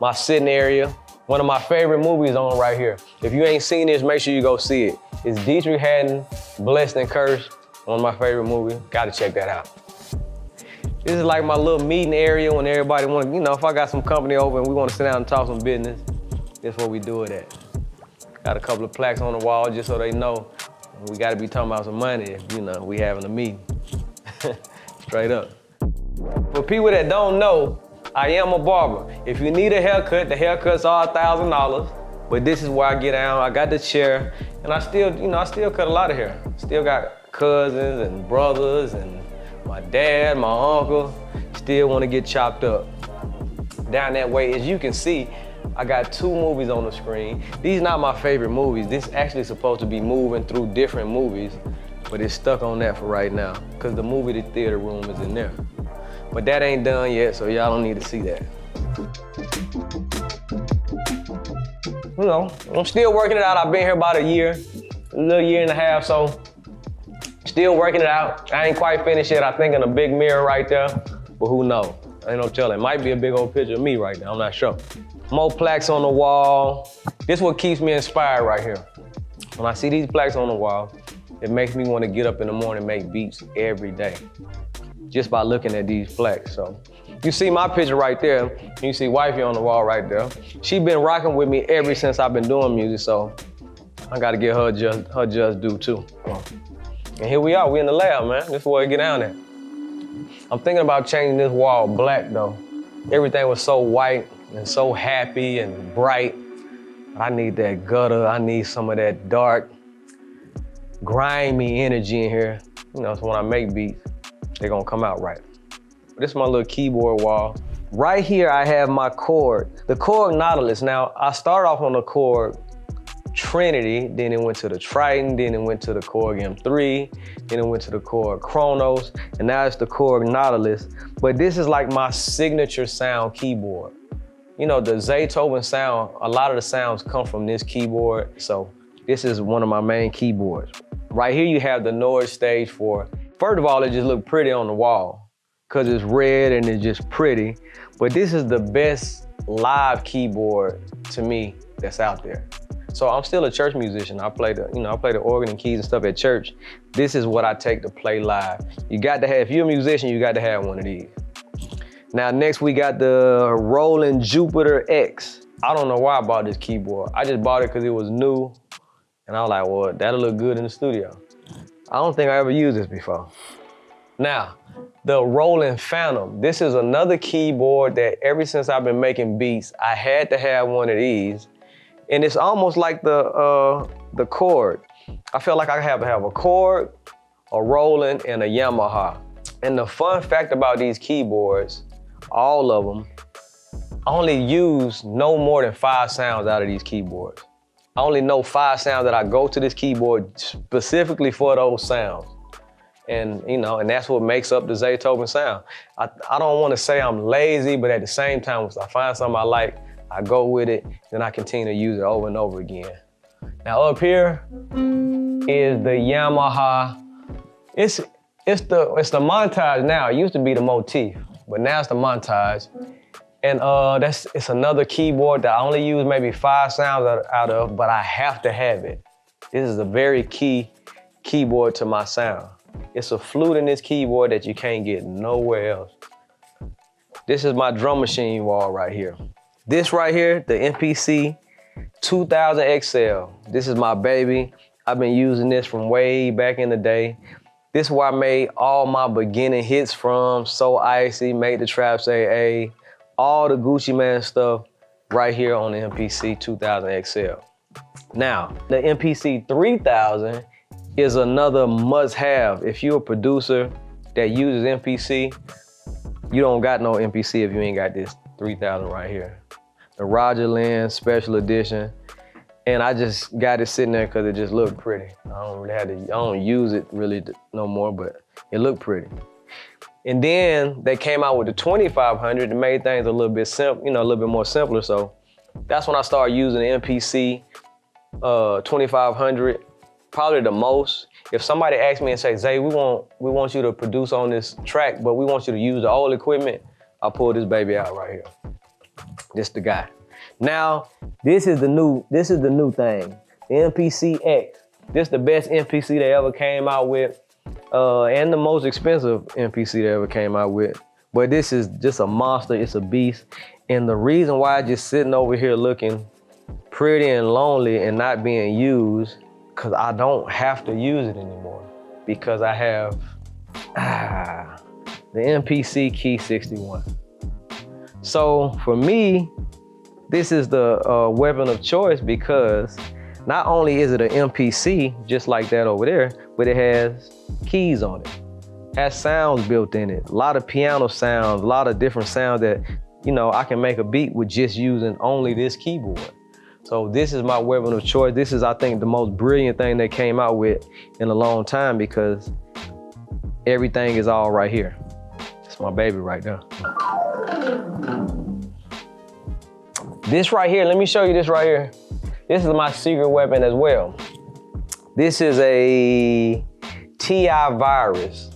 my sitting area. One of my favorite movies on right here. If you ain't seen this, make sure you go see it. It's Dietrich Haddon, Blessed and Cursed. One of my favorite movies. Gotta check that out. This is like my little meeting area when everybody want, if I got some company over and we want to sit down and talk some business, this is where we do it at. Got a couple of plaques on the wall just so they know we got to be talking about some money if, we having a meeting. Straight up. For people that don't know, I am a barber. If you need a haircut, the haircuts are $1,000, but this is where I get down. I got the chair, and I still cut a lot of hair. Still got cousins and brothers and my dad, my uncle, still want to get chopped up. Down that way, as you can see, I got 2 movies on the screen. These not my favorite movies. This actually supposed to be moving through different movies, but it's stuck on that for right now, because the movie theater room is in there. But that ain't done yet, so y'all don't need to see that. I'm still working it out. I've been here about a year, a little year and a half, so still working it out. I ain't quite finished yet. I think in a big mirror right there, but who knows? Ain't no telling. It might be a big old picture of me right now, I'm not sure. More plaques on the wall. This is what keeps me inspired right here. When I see these plaques on the wall, it makes me want to get up in the morning and make beats every day, just by looking at these plaques. So you see my picture right there, you see wifey on the wall right there. She been rocking with me ever since I've been doing music, so I gotta give her just due too. And here we are, we in the lab, man. This is where I get down at. I'm thinking about changing this wall black though. Everything was so white and so happy and bright. I need that gutter, I need some of that dark, grimy energy in here. So when I make beats, they're gonna come out right. This is my little keyboard wall. Right here, I have my chord, the Korg Nautilus. Now, I started off on the Korg Trinity, then it went to the Triton, then it went to the Korg M3, then it went to the Korg Chronos, and now it's the Korg Nautilus. But this is like my signature sound keyboard. The Zaytoven sound, a lot of the sounds come from this keyboard, so this is one of my main keyboards. Right here you have the Nord Stage 4. First of all, it just looked pretty on the wall because it's red and it's just pretty, but this is the best live keyboard to me that's out there. So I'm still a church musician. I play the organ and keys and stuff at church. This is what I take to play live. You got to have, if you're a musician, you got to have one of these. Now next we got the Roland Jupiter X. I don't know why I bought this keyboard. I just bought it because it was new. And I was like, well, that'll look good in the studio. I don't think I ever used this before. Now, the Roland Phantom. This is another keyboard that ever since I've been making beats, I had to have one of these. And it's almost like the Korg. I feel like I have to have a Korg, a Roland, and a Yamaha. And the fun fact about these keyboards, all of them, I only use no more than 5 sounds out of these keyboards. I only know 5 sounds that I go to this keyboard specifically for those sounds. And and that's what makes up the Zaytoven sound. I don't want to say I'm lazy, but at the same time, if I find something I like, I go with it, then I continue to use it over and over again. Now up here is the Yamaha. It's the Montage now. It used to be the Motif, but now it's the Montage. And it's another keyboard that I only use maybe 5 sounds out of, but I have to have it. This is a very key keyboard to my sound. It's a flute in this keyboard that you can't get nowhere else. This is my drum machine wall right here. This right here, the MPC 2000 XL. This is my baby. I've been using this from way back in the day. This is where I made all my beginning hits from. So Icy, Made the Trap Say A, all the Gucci Mane stuff right here on the MPC 2000 XL. Now, the MPC 3000 is another must-have. If you're a producer that uses MPC, you don't got no MPC if you ain't got this 3000 right here. The Roger Lynn Special Edition. And I just got it sitting there because it just looked pretty. I don't use it really no more, but it looked pretty. And then they came out with the 2500 and made things a little bit simple, a little bit more simpler. So that's when I started using the MPC 2500, probably the most. If somebody asks me and say, Zay, we want you to produce on this track, but we want you to use the old equipment, I'll pull this baby out right here. This the guy. Now, this is the new thing. The MPC X. This the best MPC they ever came out with, and the most expensive MPC they ever came out with. But this is just a monster, it's a beast. And the reason why it's just sitting over here looking pretty and lonely and not being used, because I don't have to use it anymore. Because I have the MPC Key 61. So for me, this is the weapon of choice because not only is it an MPC, just like that over there, but it has keys on it. Has sounds built in it. A lot of piano sounds, a lot of different sounds that, you know, I can make a beat with just using only this keyboard. So this is my weapon of choice. This is, I think, the most brilliant thing they came out with in a long time because everything is all right here. It's my baby right there. This right here, let me show you this right here. This is my secret weapon as well. This is a TI virus.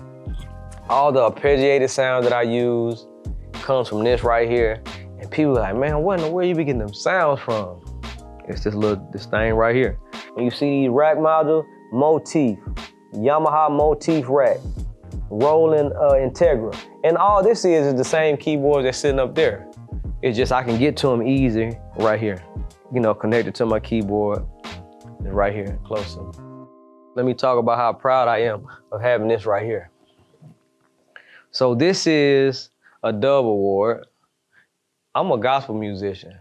All the arpeggiated sounds that I use comes from this right here. And people are like, man, what in the world you be getting them sounds from? It's this thing right here. When you see these rack modules, Motif, Yamaha Motif rack, Roland Integra. And all this is the same keyboard that's sitting up there. It's just I can get to them easy right here. You know, connected to my keyboard, is right here, closer. Let me talk about how proud I am of having this right here. So this is a dub award. I'm a gospel musician.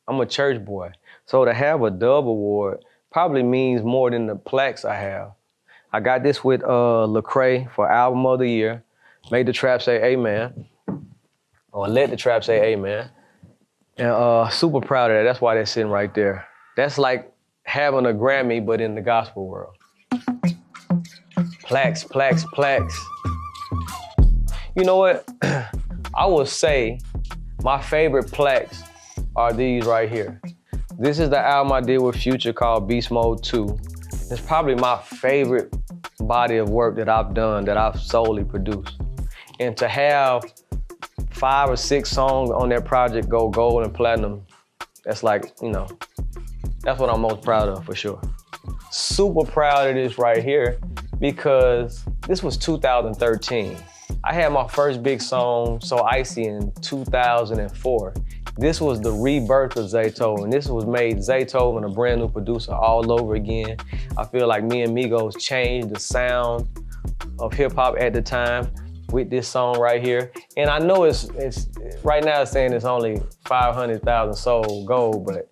I'm a church boy. So to have a dub award probably means more than the plaques I have. I got this with Lecrae for Album of the Year. Made the Trap Say Amen. Or Let the Trap Say Amen. And super proud of that. That's why that's sitting right there. That's like having a Grammy, but in the gospel world. Plaques, plaques, plaques. You know what? I would say my favorite plaques are these right here. This is the album I did with Future called Beast Mode 2. It's probably my favorite body of work that I've done, that I've solely produced. And to have 5 or 6 songs on that project go gold and platinum, that's like, you know, that's what I'm most proud of for sure. Super proud of this right here because this was 2013. I had my first big song, So Icy, in 2004. This was the rebirth of Zaytoven. This was made Zaytoven a brand new producer all over again. I feel like me and Migos changed the sound of hip hop at the time with this song right here. And I know it's right now it's saying it's only 500,000 sold gold, but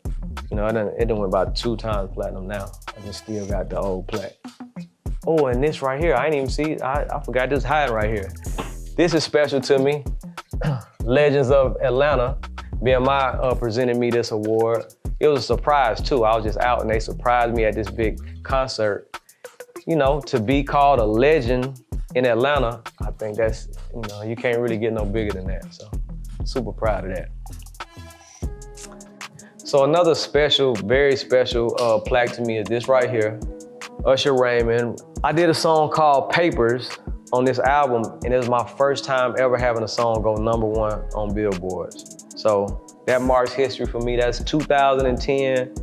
you know, it done went about 2 times platinum now. I just still got the old plaque. Oh, and this right here, I didn't even see, I forgot this hiding right here. This is special to me. Legends of Atlanta, BMI presented me this award. It was a surprise too. I was just out and they surprised me at this big concert. You know, to be called a legend in Atlanta, I think that's, you know, you can't really get no bigger than that. So, super proud of that. So another special, very special plaque to me is this right here. Usher Raymond. I did a song called Papers on this album, and it was my first time ever having a song go #1 on billboards. So that marks history for me. That's 2010,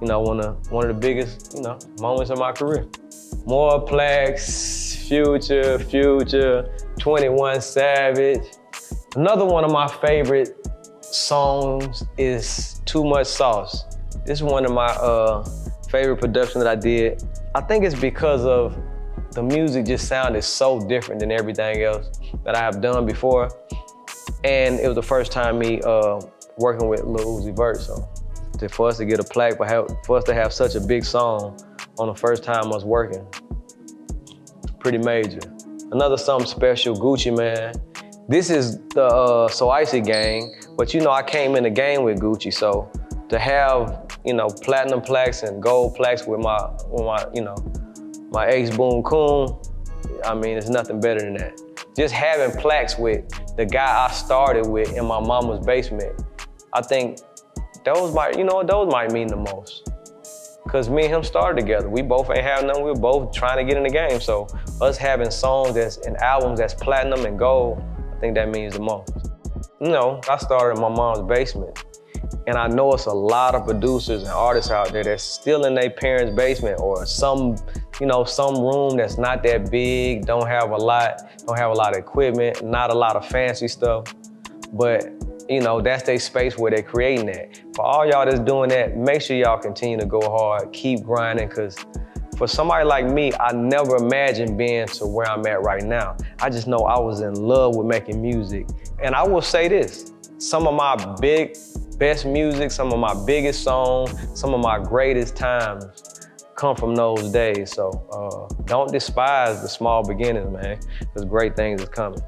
you know, one of the biggest, you know, moments of my career. More plaques, Future, 21 Savage. Another one of my favorite songs is Too Much Sauce. This is one of my favorite productions that I did. I think it's because of the music just sounded so different than everything else that I have done before. And it was the first time me working with Lil Uzi Vert. So for us to get a plaque, but for us to have such a big song on the first time us working, pretty major. Another something special, Gucci Mane. This is the So Icy gang, but you know I came in the game with Gucci, so to have, you know, platinum plaques and gold plaques with my you know, my ex Boom Coon, I mean, it's nothing better than that. Just having plaques with the guy I started with in my mama's basement, I think those might mean the most. Cause me and him started together. We both ain't have nothing, we were both trying to get in the game. So us having songs and albums that's platinum and gold, I think that means the most. I started in my mom's basement. And I know it's a lot of producers and artists out there that's still in their parents' basement or some room that's not that big, don't have a lot of equipment, not a lot of fancy stuff. But that's their space where they're creating that. For all y'all that's doing that, make sure y'all continue to go hard, keep grinding, because for somebody like me, I never imagined being to where I'm at right now. I just know I was in love with making music. And I will say this, some of my best music, some of my biggest songs, some of my greatest times come from those days. So don't despise the small beginnings, man, because great things is coming.